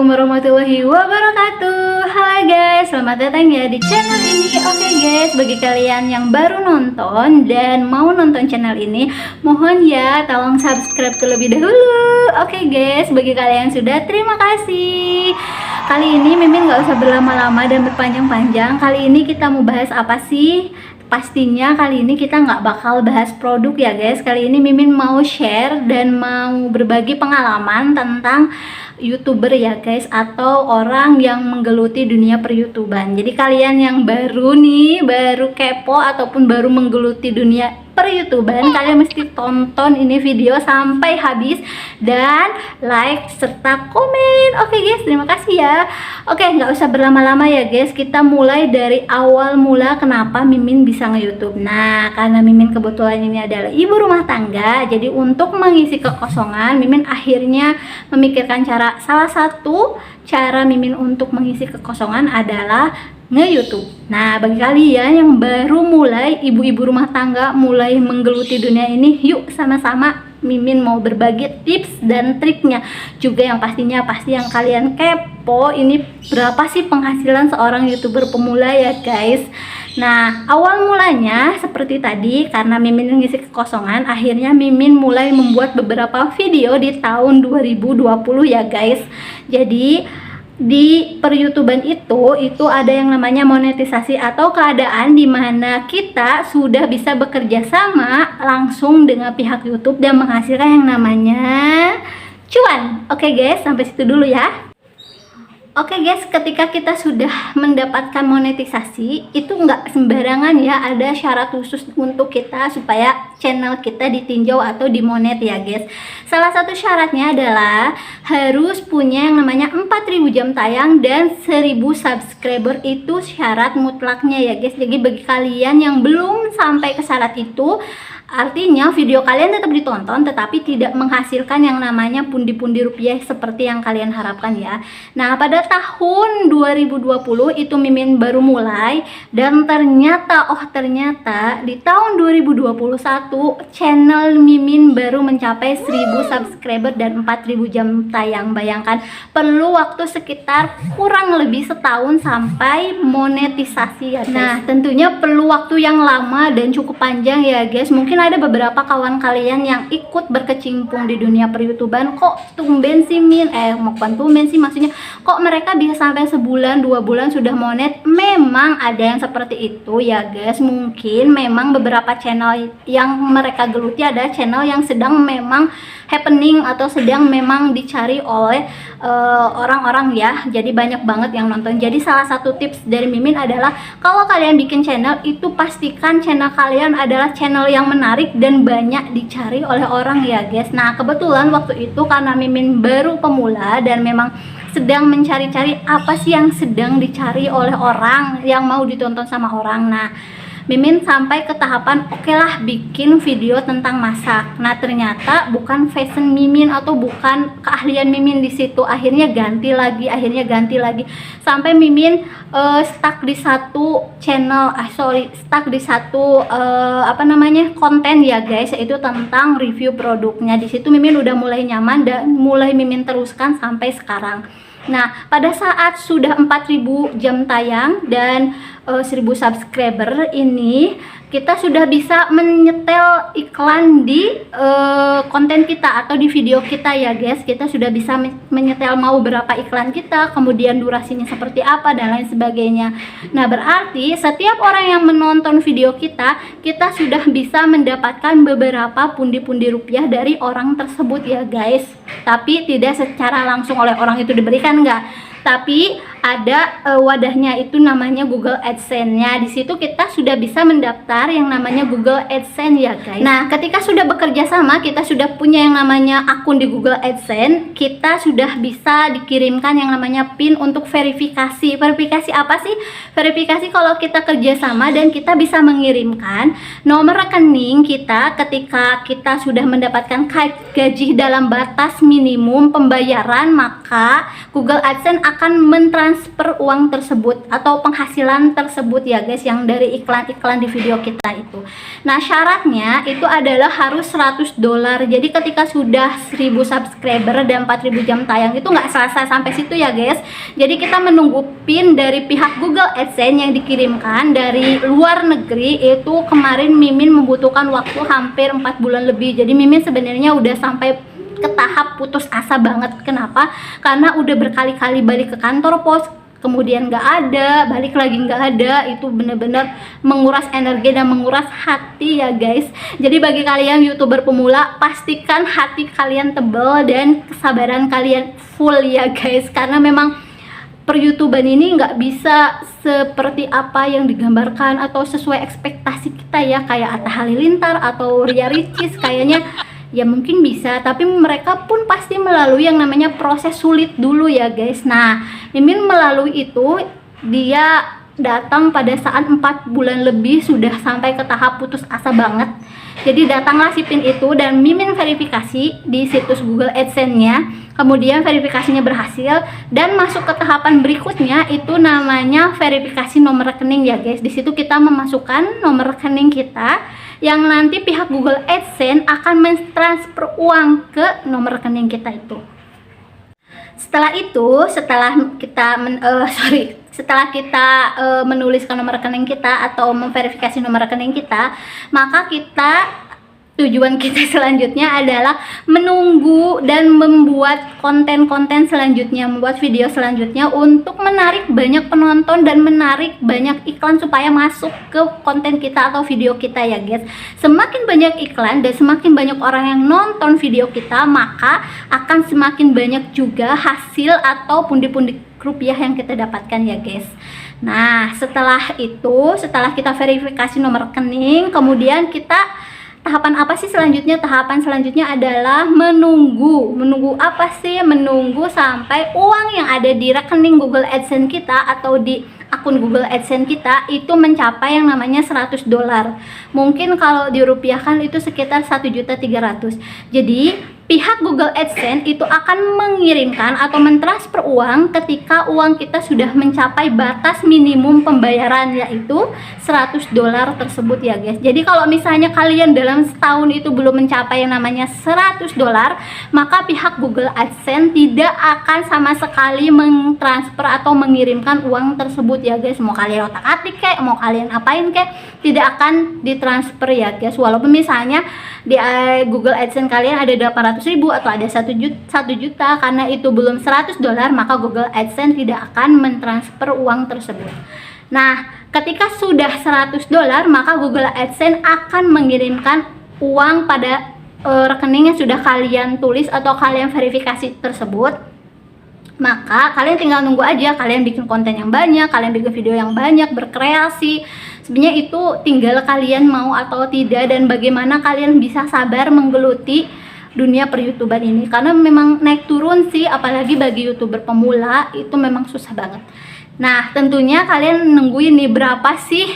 Assalamualaikum warahmatullahi wabarakatuh. Halo guys, selamat datang ya di channel ini. Oke guys, bagi kalian yang baru nonton dan mau nonton channel ini, mohon ya tolong subscribe terlebih dahulu. Oke guys, bagi kalian yang sudah, terima kasih. Kali ini Mimin gak usah berlama-lama dan berpanjang-panjang. Kali ini kita mau bahas apa sih? Pastinya kali ini kita nggak bakal bahas produk ya guys. Kali ini Mimin mau share dan mau berbagi pengalaman tentang YouTuber ya guys, atau orang yang menggeluti dunia per-YouTuban. Jadi kalian yang baru nih, baru kepo ataupun baru menggeluti dunia per-YouTuban, kalian mesti tonton ini video sampai habis dan like serta komen. Oke guys, terima kasih ya. Oke, nggak usah berlama-lama ya guys, kita mulai dari awal mula kenapa Mimin bisa nge-YouTube. Nah, karena Mimin kebetulan ini adalah ibu rumah tangga, jadi untuk mengisi kekosongan Mimin akhirnya memikirkan salah satu cara Mimin untuk mengisi kekosongan adalah nge-YouTube. Nah, bagi kalian yang baru mulai, ibu-ibu rumah tangga mulai menggeluti dunia ini, yuk sama-sama Mimin mau berbagi tips dan triknya juga, yang pastinya pasti yang kalian kepo ini, berapa sih penghasilan seorang YouTuber pemula ya guys. Nah, awal mulanya seperti tadi, karena Mimin mengisi kekosongan, akhirnya Mimin mulai membuat beberapa video di tahun 2020 ya guys. Jadi di per-YouTuban itu ada yang namanya monetisasi, atau keadaan dimana kita sudah bisa bekerja sama langsung dengan pihak YouTube dan menghasilkan yang namanya cuan. Oke guys, sampai situ dulu ya. Oke guys, ketika kita sudah mendapatkan monetisasi, itu nggak sembarangan ya, ada syarat khusus untuk kita supaya channel kita ditinjau atau dimonet ya guys. Salah satu syaratnya adalah harus punya yang namanya 4000 jam tayang dan 1000 subscriber, itu syarat mutlaknya ya guys. Jadi bagi kalian yang belum sampai ke syarat itu, artinya video kalian tetap ditonton tetapi tidak menghasilkan yang namanya pundi-pundi rupiah seperti yang kalian harapkan ya. Nah, pada tahun 2020 itu Mimin baru mulai, dan ternyata di tahun 2021 channel Mimin baru mencapai 1000 subscriber dan 4000 jam tayang. Bayangkan, perlu waktu sekitar kurang lebih setahun sampai monetisasi ya guys. Nah, tentunya perlu waktu yang lama dan cukup panjang ya guys. Mungkin ada beberapa kawan kalian yang ikut berkecimpung di dunia per-YouTuban, kok tumben sih bukan tumben sih, maksudnya kok mereka bisa sampai sebulan 2 bulan sudah monet. Memang ada yang seperti itu ya guys. Mungkin memang beberapa channel yang mereka geluti ada channel yang sedang memang happening atau sedang memang dicari oleh orang-orang ya, jadi banyak banget yang nonton. Jadi salah satu tips dari Mimin adalah, kalau kalian bikin channel itu pastikan channel kalian adalah channel yang menarik dan banyak dicari oleh orang ya guys. Nah, kebetulan waktu itu karena Mimin baru pemula dan memang sedang mencari-cari apa sih yang sedang dicari oleh orang, yang mau ditonton sama orang. Nah, Mimin sampai ke tahapan oke lah bikin video tentang masak. Nah, ternyata bukan fashion Mimin atau bukan keahlian Mimin di situ. Akhirnya ganti lagi sampai Mimin stuck di satu channel, stuck di satu konten ya guys, yaitu tentang review produknya. Di situ Mimin udah mulai nyaman dan mulai Mimin teruskan sampai sekarang. Nah, pada saat sudah 4000 jam tayang dan 1000 subscriber ini, kita sudah bisa menyetel iklan di konten kita atau di video kita ya guys. Kita sudah bisa menyetel mau berapa iklan kita, kemudian durasinya seperti apa dan lain sebagainya. Nah, berarti setiap orang yang menonton video kita sudah bisa mendapatkan beberapa pundi-pundi rupiah dari orang tersebut ya guys. Tapi tidak secara langsung oleh orang itu diberikan, enggak, tapi ada wadahnya, itu namanya Google AdSense-nya. Di situ kita sudah bisa mendaftar yang namanya Google AdSense ya guys. Nah, ketika sudah bekerja sama, kita sudah punya yang namanya akun di Google AdSense, kita sudah bisa dikirimkan yang namanya PIN untuk verifikasi. Verifikasi apa sih? Verifikasi kalau kita kerja sama dan kita bisa mengirimkan nomor rekening kita ketika kita sudah mendapatkan gaji dalam batas minimum pembayaran, maka Google AdSense akan mentransfer mentransfer uang tersebut atau penghasilan tersebut ya guys, yang dari iklan-iklan di video kita itu. Nah, syaratnya itu adalah harus $100. Jadi ketika sudah 1000 subscriber dan 4000 jam tayang itu nggak selesai sampai situ ya guys. Jadi kita menunggu pin dari pihak Google AdSense yang dikirimkan dari luar negeri. Itu kemarin Mimin membutuhkan waktu hampir 4 bulan lebih. Jadi Mimin sebenarnya udah sampai ke tahap putus asa banget. Kenapa? Karena udah berkali-kali balik ke kantor pos, kemudian nggak ada, balik lagi nggak ada. Itu bener-bener menguras energi dan menguras hati ya guys. Jadi bagi kalian YouTuber pemula, pastikan hati kalian tebal dan kesabaran kalian full ya guys, karena memang per-YouTuber ini nggak bisa seperti apa yang digambarkan atau sesuai ekspektasi kita ya, kayak Atta Halilintar atau Ria Ricis. Kayaknya ya mungkin bisa, tapi mereka pun pasti melalui yang namanya proses sulit dulu ya guys. Nah, Mimin melalui itu, dia datang pada saat 4 bulan lebih sudah sampai ke tahap putus asa banget. Jadi datanglah si pin itu dan Mimin verifikasi di situs Google AdSense-nya. Kemudian verifikasinya berhasil dan masuk ke tahapan berikutnya, itu namanya verifikasi nomor rekening ya guys. Di situ kita memasukkan nomor rekening kita yang nanti pihak Google AdSense akan mentransfer uang ke nomor rekening kita itu. Setelah itu, setelah kita menuliskan nomor rekening kita atau memverifikasi nomor rekening kita, maka tujuan kita selanjutnya adalah menunggu dan membuat konten-konten selanjutnya, membuat video selanjutnya untuk menarik banyak penonton dan menarik banyak iklan supaya masuk ke konten kita atau video kita ya guys. Semakin banyak iklan dan semakin banyak orang yang nonton video kita, maka akan semakin banyak juga hasil atau pundi-pundi rupiah yang kita dapatkan ya guys. Nah, setelah itu, setelah kita verifikasi nomor rekening, kemudian kita tahapan apa sih selanjutnya? Tahapan selanjutnya adalah menunggu apa sih? Menunggu sampai uang yang ada di rekening Google AdSense kita atau di akun Google AdSense kita itu mencapai yang namanya $100. Mungkin kalau dirupiahkan itu sekitar 1.300.000. Jadi pihak Google AdSense itu akan mengirimkan atau mentransfer uang ketika uang kita sudah mencapai batas minimum pembayaran, yaitu $100 tersebut ya guys. Jadi kalau misalnya kalian dalam setahun itu belum mencapai yang namanya $100, maka pihak Google AdSense tidak akan sama sekali mentransfer atau mengirimkan uang tersebut ya guys. Mau kalian otak-atik kek, mau kalian apain kek, tidak akan ditransfer ya guys. Walaupun misalnya di Google AdSense kalian ada 800.000 atau ada 1 juta, karena itu belum $100, maka Google AdSense tidak akan mentransfer uang tersebut. Nah, ketika sudah $100, maka Google AdSense akan mengirimkan uang pada rekening yang sudah kalian tulis atau kalian verifikasi tersebut. Maka kalian tinggal nunggu aja, kalian bikin konten yang banyak, kalian bikin video yang banyak, berkreasi. Sebenarnya itu tinggal kalian mau atau tidak, dan bagaimana kalian bisa sabar menggeluti dunia per-YouTuber ini, karena memang naik turun sih, apalagi bagi YouTuber pemula itu memang susah banget. Nah, tentunya kalian nungguin nih berapa sih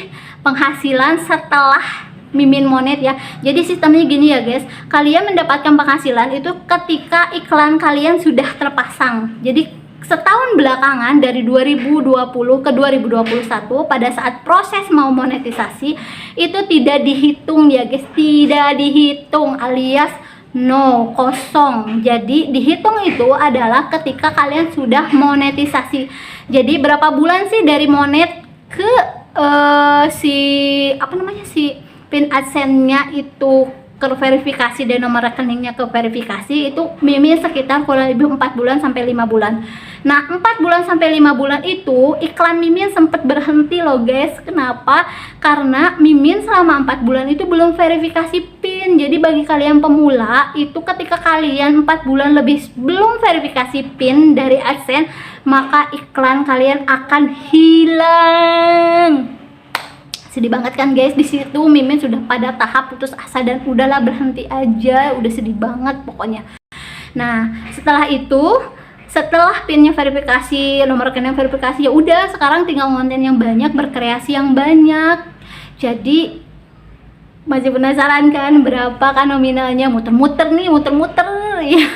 penghasilan setelah Mimin Monet ya. Jadi sistemnya gini ya guys, kalian mendapatkan penghasilan itu ketika iklan kalian sudah terpasang. Jadi setahun belakangan dari 2020 ke 2021 pada saat proses mau monetisasi itu tidak dihitung ya guys, tidak dihitung, alias no, kosong. Jadi dihitung itu adalah ketika kalian sudah monetisasi. Jadi berapa bulan sih dari monet ke si pin AdSense-nya itu ke verifikasi dan nomor rekeningnya ke verifikasi, itu Mimin sekitar kurang lebih 4 bulan sampai 5 bulan. Nah, 4 bulan sampai 5 bulan itu iklan Mimin sempat berhenti loh guys. Kenapa? Karena Mimin selama 4 bulan itu belum verifikasi pin. Jadi bagi kalian pemula itu ketika kalian 4 bulan lebih belum verifikasi pin dari AdSense, maka iklan kalian akan hilang. Sedih banget kan guys. Di situ Mimin sudah pada tahap putus asa dan udahlah berhenti aja, udah sedih banget pokoknya. Nah, setelah itu, setelah pinnya verifikasi, nomor rekening verifikasi, ya udah sekarang tinggal konten yang banyak, berkreasi yang banyak. Jadi masih penasaran kan berapa kan nominalnya? Muter-muter nih, muter-muter ya.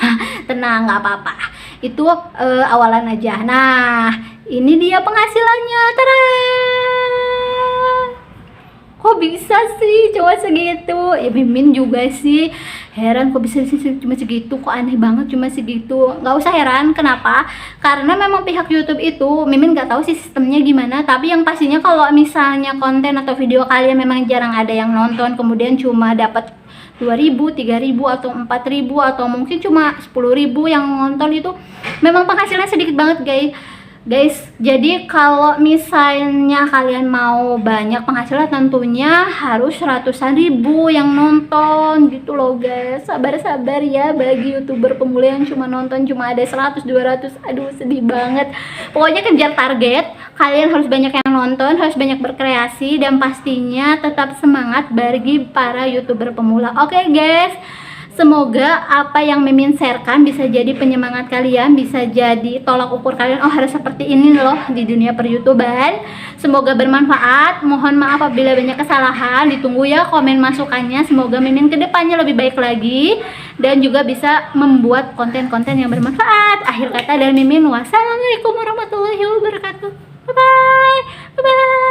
Tenang, nggak apa-apa, itu awalan aja. Nah, Ini dia penghasilannya. Tada! Kok bisa sih cuma segitu? Ya Mimin juga sih heran kok bisa sih cuma segitu, kok aneh banget cuma segitu. Nggak usah heran, kenapa? Karena memang pihak YouTube itu, Mimin nggak tahu sih sistemnya gimana, tapi yang pastinya kalau misalnya konten atau video kalian memang jarang ada yang nonton, kemudian cuma dapat 2.000, 3.000 atau 4.000 atau mungkin cuma 10.000 yang nonton, itu memang penghasilannya sedikit banget guys. Jadi kalau misalnya kalian mau banyak penghasilan, tentunya harus ratusan ribu yang nonton gitu loh guys. Sabar-sabar ya bagi YouTuber pemula yang cuma nonton cuma ada 100, 200. Aduh, sedih banget. Pokoknya kejar target, kalian harus banyak yang nonton, harus banyak berkreasi, dan pastinya tetap semangat bagi para YouTuber pemula. Oke guys, semoga apa yang Mimin sharekan bisa jadi penyemangat kalian, bisa jadi tolak ukur kalian, oh harus seperti ini loh di dunia per-YouTuber. Semoga bermanfaat. Mohon maaf apabila banyak kesalahan. Ditunggu ya komen masukannya. Semoga Mimin kedepannya lebih baik lagi dan juga bisa membuat konten-konten yang bermanfaat. Akhir kata dari Mimin, wassalamualaikum warahmatullahi wabarakatuh. Bye bye. Bye bye.